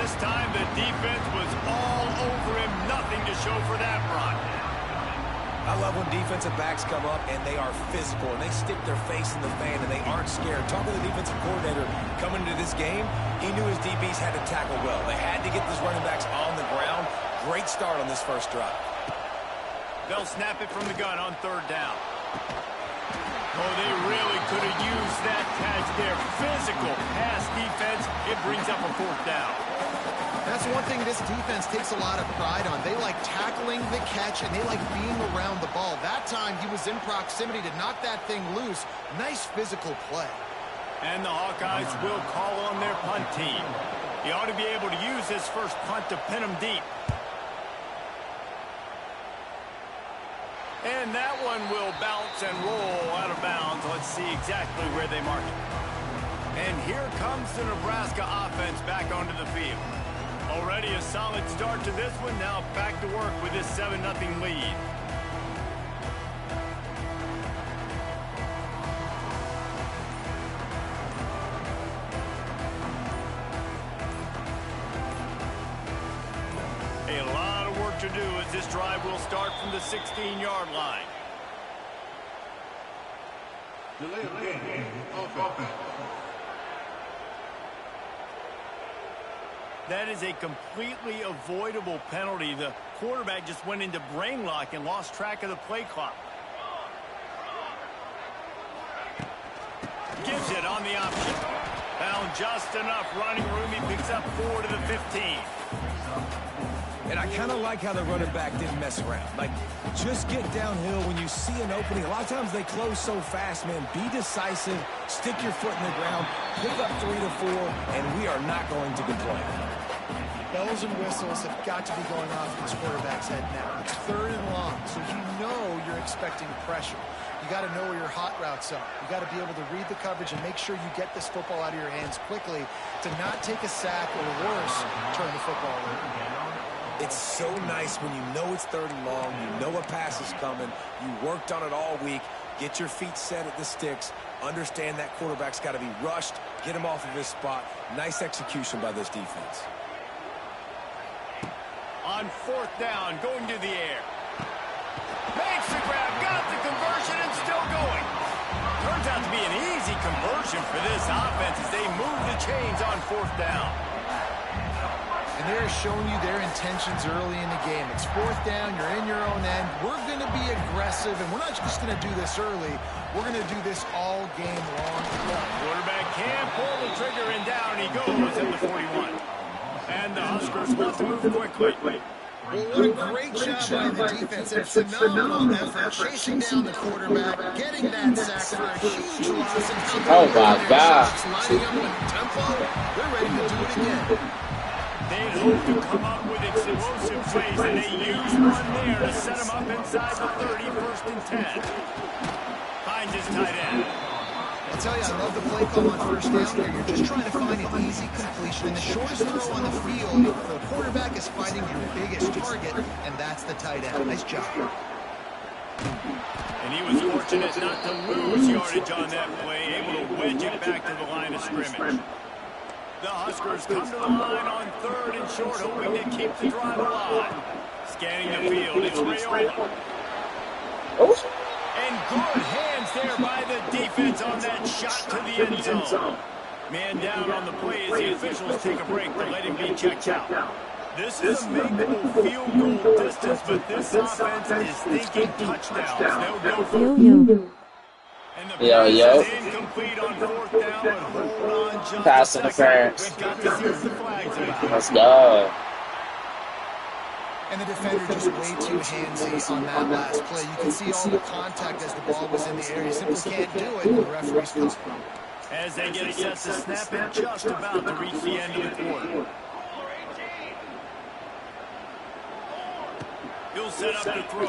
this time the defense was all over him. Nothing to show for that run. I love when defensive backs come up and they are physical and they stick their face in the fan and they aren't scared. Talking to the defensive coordinator coming into this game, he knew his DBs had to tackle well. They had to get these running backs on the ground. Great start on this first drive. They'll snap it from the gun on third down. Oh, they really could have used that catch there. Physical pass defense. It brings up a fourth down. That's one thing this defense takes a lot of pride on. They like tackling the catch, and they like being around the ball. That time, he was in proximity to knock that thing loose. Nice physical play. And the Hawkeyes will call on their punt team. He ought to be able to use his first punt to pin him deep. And that one will bounce and roll out of bounds. Let's see exactly where they mark it. And here comes the Nebraska offense back onto the field. Already a solid start to this one. Now back to work with this 7-0 lead. A lot of work to do as this drive will start from the 16-yard line. That is a completely avoidable penalty. The quarterback just went into brain lock and lost track of the play clock. Gives it on the option. Found just enough running room. He picks up 4 to the 15. And I kind of like how the running back didn't mess around. Like, just get downhill when you see an opening. A lot of times they close so fast, man. Be decisive. Stick your foot in the ground. Pick up 3 to 4, and we are not going to complain. Bells and whistles have got to be going off in this quarterback's head now. It's third and long, so you know you're expecting pressure. You got to know where your hot routes are. You got to be able to read the coverage and make sure you get this football out of your hands quickly to not take a sack or worse, turn the football over. It's so nice when you know it's third and long, you know a pass is coming, you worked on it all week, get your feet set at the sticks, understand that quarterback's got to be rushed, get him off of his spot. Nice execution by this defense. On fourth down, going to the air. Makes the grab, got the conversion, and still going. Turns out to be an easy conversion for this offense as they move the chains on fourth down. And they're showing you their intentions early in the game. It's fourth down, you're in your own end. We're going to be aggressive, and we're not just going to do this early. We're going to do this all game long. Quarterback can pull the trigger, and down he goes at the 41. And the Huskers want to move quickly. Well, what a great job by the defense. It's phenomenal effort chasing down the quarterback, getting that sack for a huge loss. And oh, my God. Lining up with tempo. They're ready to do it again. They hope to come up with explosive plays, and they use one there to set him up inside the 30, 1st and 10. Finds his tight end. I'll tell you, I love the play call on first down here. You're just trying to find an easy completion. And the shortest throw on the field, the quarterback is finding your biggest target, and that's the tight end. Nice job. And he was fortunate not to lose yardage on that play, able to wedge it back to the line of scrimmage. The Huskers come to the line on 3rd and short, hoping to keep the drive alive. Scanning the field, it's Rayola. And good hands there by the defense on that shot to the end zone. Man down on the play as the officials take a break to let him be checked out. This is a makeable field goal distance, but this offense is thinking touchdowns. They'll go for it. And the pass is incomplete on 4th down, but hold on just pass a interference. We've got to see what the flag's about. Let's go. And the defender just way too handsy on that last play. You can see all the contact as the ball was in the air. He simply can't do it, and the referee's called. As they get set to snap it, just about to reach the end of the quarter. He'll set up the throw.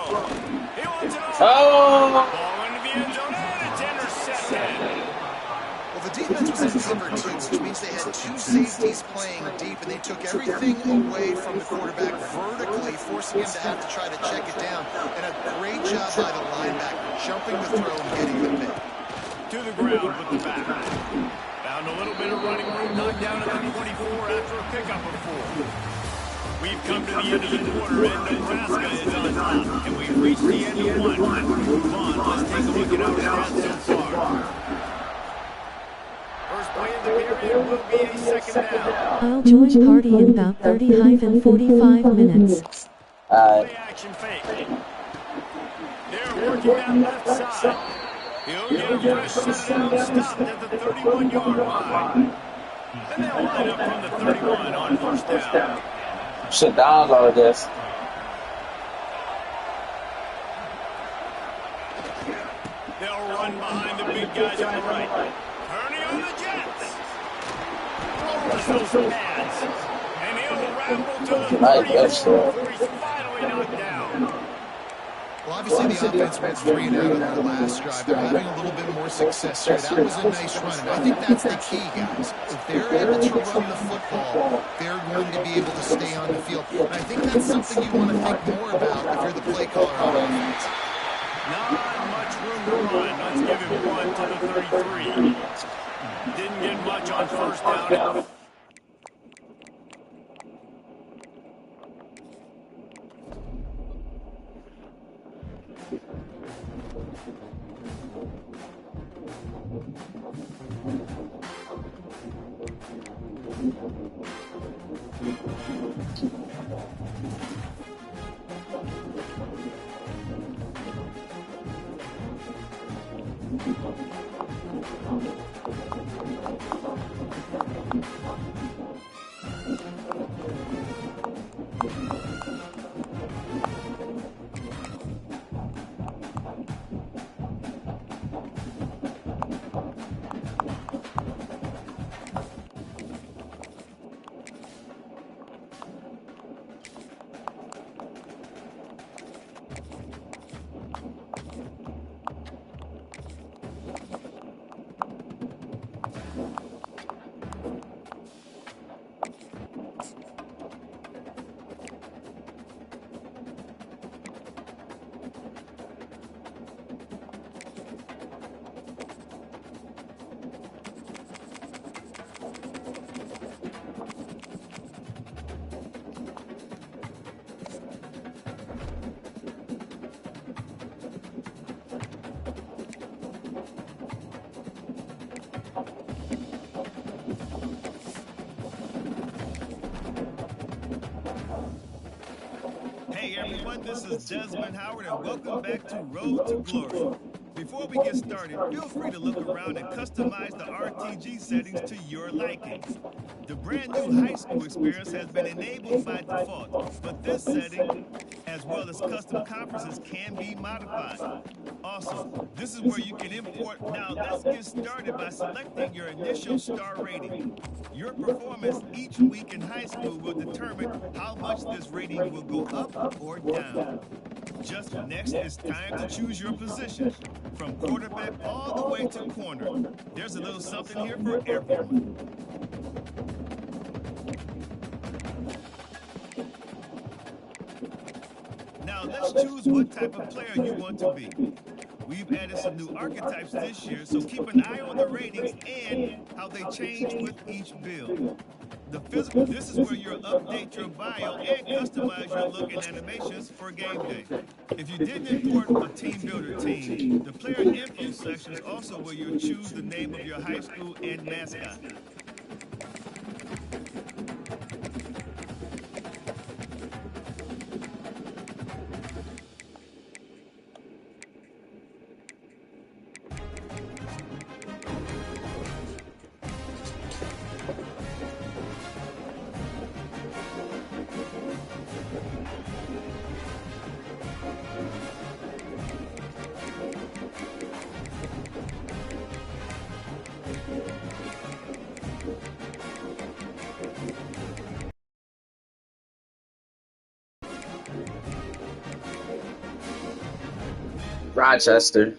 He wants it all. Ball into the end zone, and it's intercepted. Well, the defense was in cover two, which means they had 2 safeties playing deep, and they took everything away from the quarterback vertically, forcing him to have to try to check it down. And a great job by the linebacker, jumping the throw and getting the pick. To the ground with the back. Found a little bit of running room, knocked down at the 24 after a pickup of 4. We've come to the end of the quarter, and Nebraska is on top. And we've reached the end of one. Move on. Let's take a look at our stats so far. First play of the period will be a second down. I'll join party in about 30-45 minutes. Play action fake. They're working that left side. He'll get a fresh set down, stopped at the 31-yard line. And they'll line up from the 31 on first down. Shit down all of this. They'll run behind the big guys on the right. Purdy on the Jets. Throws those pads. And he'll ramble to the 30 before he's finally knocked down. Well, obviously the offense went 3 and out on their last drive. They're having a little bit more success here. That was a nice run, and I think that's the key, guys. If they're able to run the football, they're going to be able to stay on the field. And I think that's something you want to think more about if you're the play caller on offense. Not much room to run. Let's give him one to the 33. Didn't get much on first down. Hey everyone, this is Desmond Howard and welcome back to Road to Glory. Before we get started, feel free to look around and customize the RTG settings to your likings. The brand new high school experience has been enabled by default, but this setting, as well as custom conferences, can be modified. Also, this is where you can import. Now let's get started by selecting your initial star rating. Your performance each week in high school will determine how much this rating will go up or down. Just next, it's time to choose your position. From quarterback all the way to corner. There's a little something here for everyone. Now let's choose what type of player you want to be. We've added some new archetypes this year, so keep an eye on the ratings and how they change with each build. The physical, this is where you'll update your bio and customize your look and animations for game day. If you didn't import a team builder team, the player info section is also where you'll choose the name of your high school and mascot. Rochester.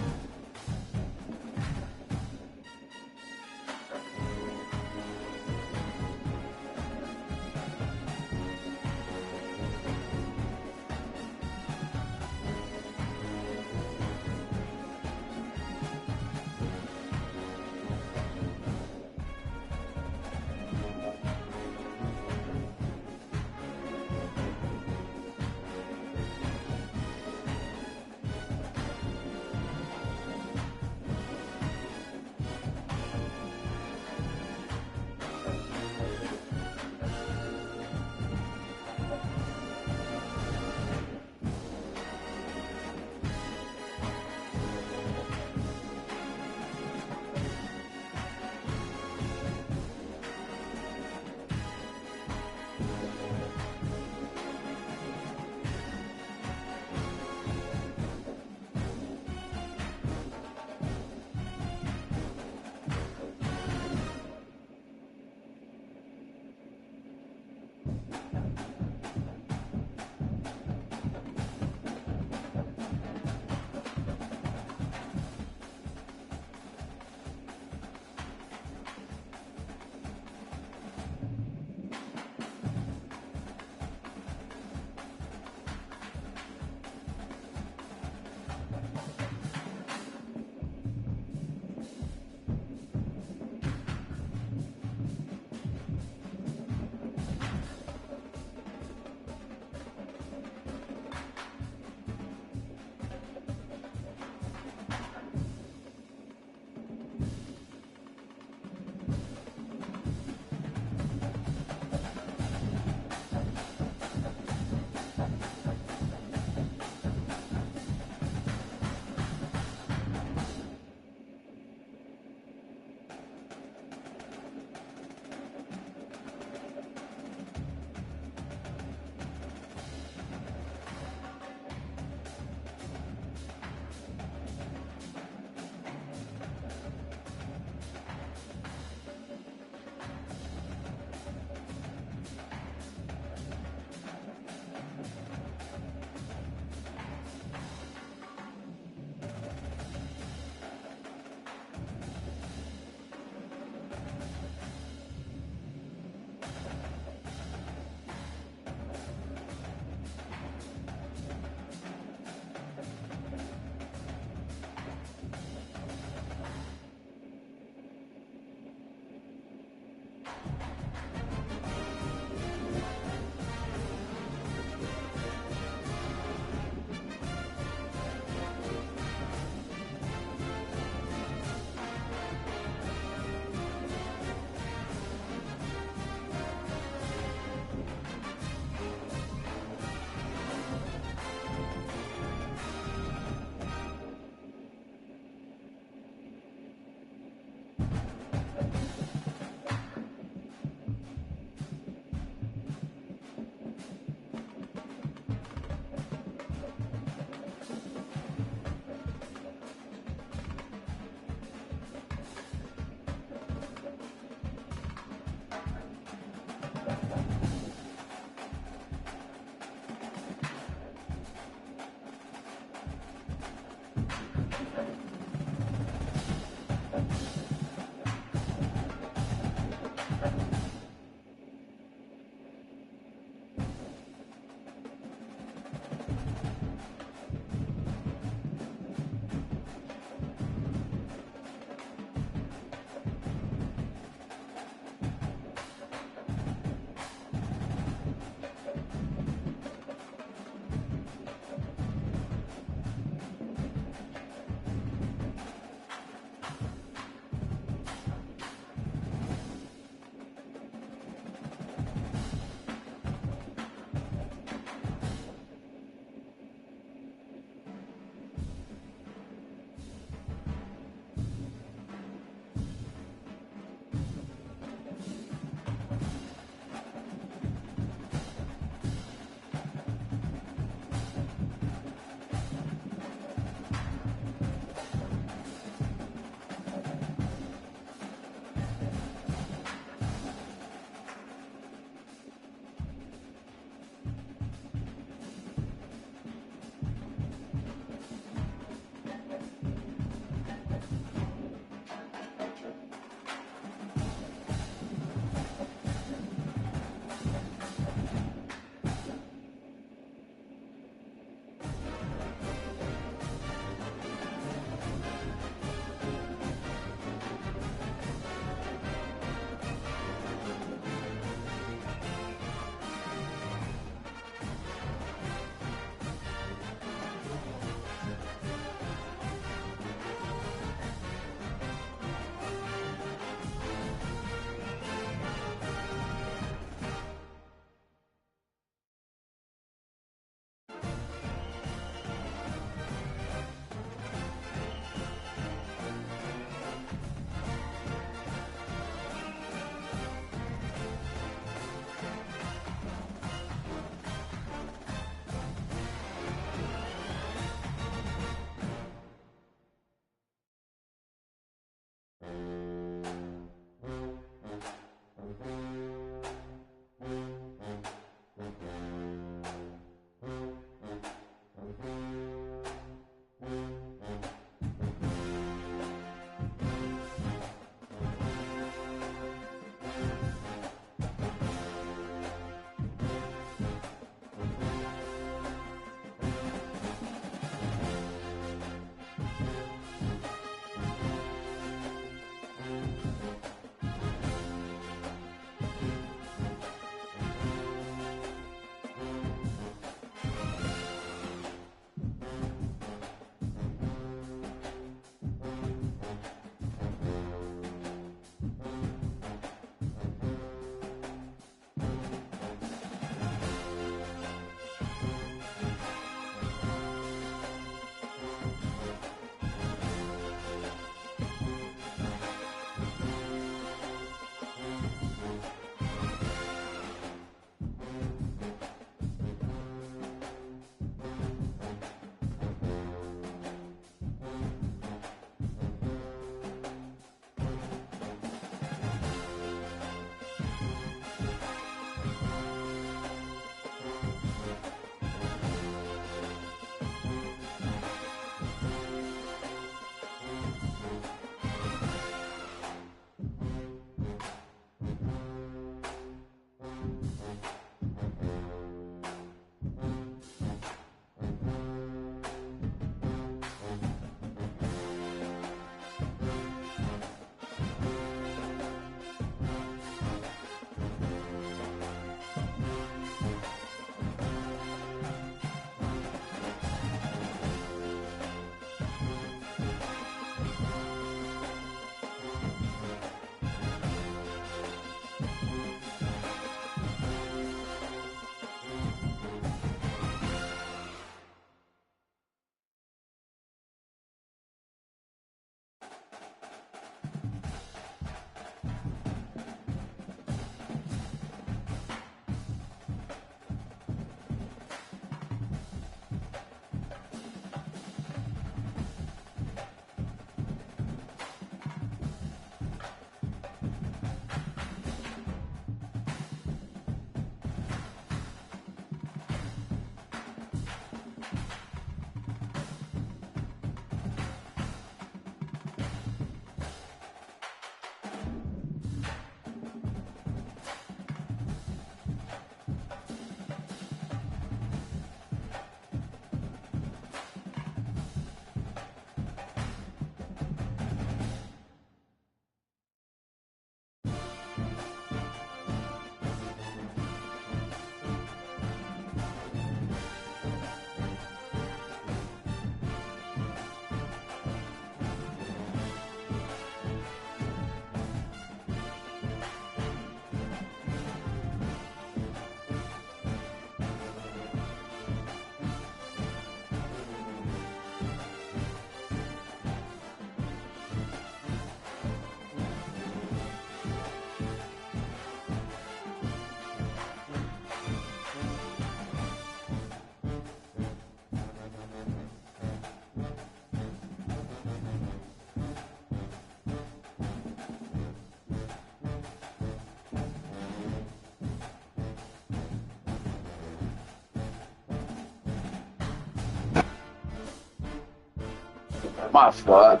My fault.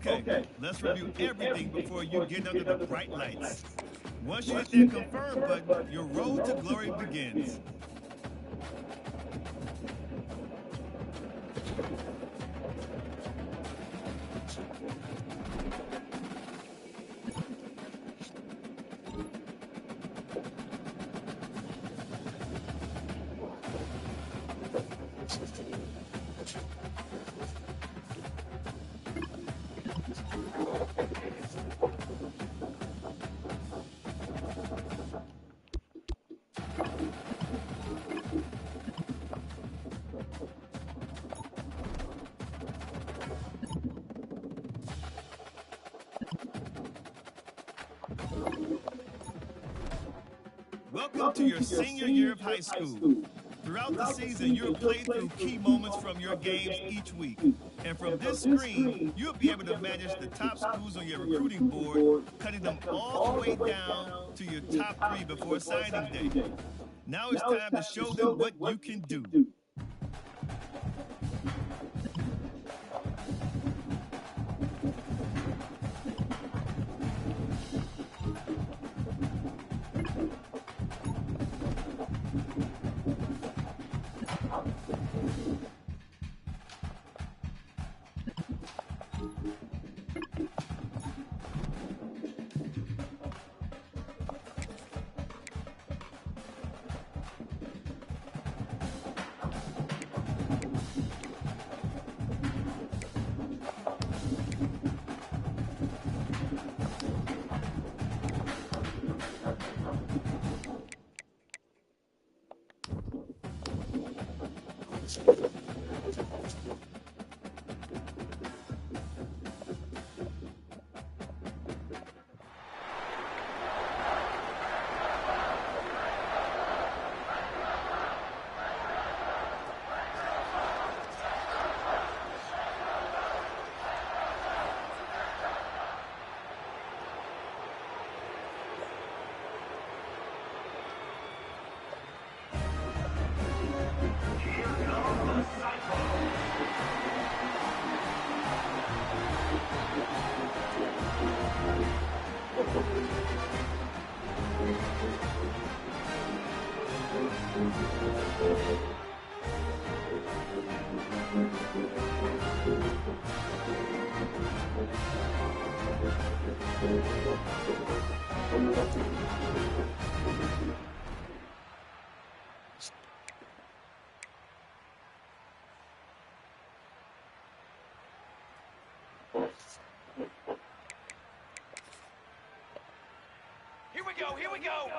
Okay, let's review everything before you get under the bright lights. Once you hit that confirm button, your road to glory begins. Welcome to your senior year of high school. Throughout the season, you'll play through key moments from your games each week. And from this screen, you'll be able to manage the top schools on your recruiting board, cutting them all the way down to your top 3 before signing day. Now it's time to show them what you can do. Here we go, here we go.